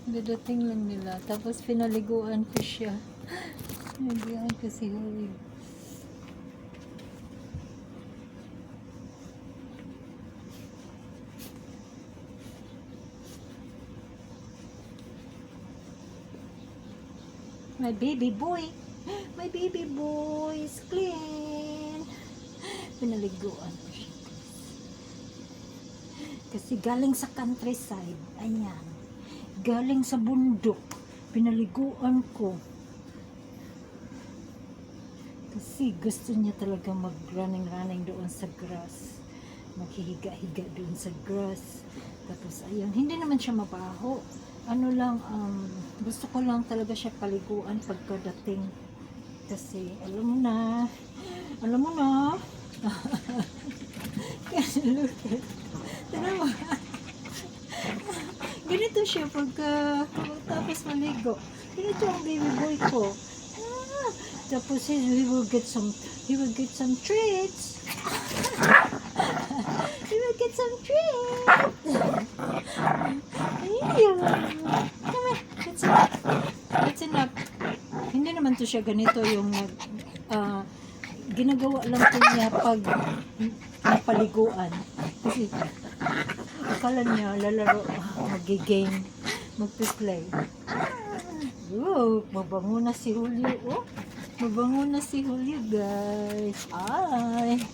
Dadating lang nila. Tapos pinaliguan ko siya. Pinaliguan ko si Hulyo. My baby boy. My baby boy is clean. Pinaliguan ko siya. Kasi galing sa countryside. Ayan. Galing sa bundok. Pinaliguan ko. Kasi gusto niya talaga mag-running doon sa grass. Maghihiga-higa doon sa grass. Tapos ayun, hindi naman siya mabaho. Ano lang, gusto ko lang talaga siya paliguan pagkadating. Kasi alam mo na. Kasi look at, tignan mo. Ganito siya tapos maligo. Ganito ang baby boy ko. Tapos he will get some treats. He will get some treats. Ayun. Come on. That's enough. Hindi naman to siya ganito yung ginagawa lang to niya pag napaliguan. Kasi akala niya lalaro, mag-game, mag-play. Oh, mabango na si Hulyo. Oh, mabango na si Hulyo, guys. Ay.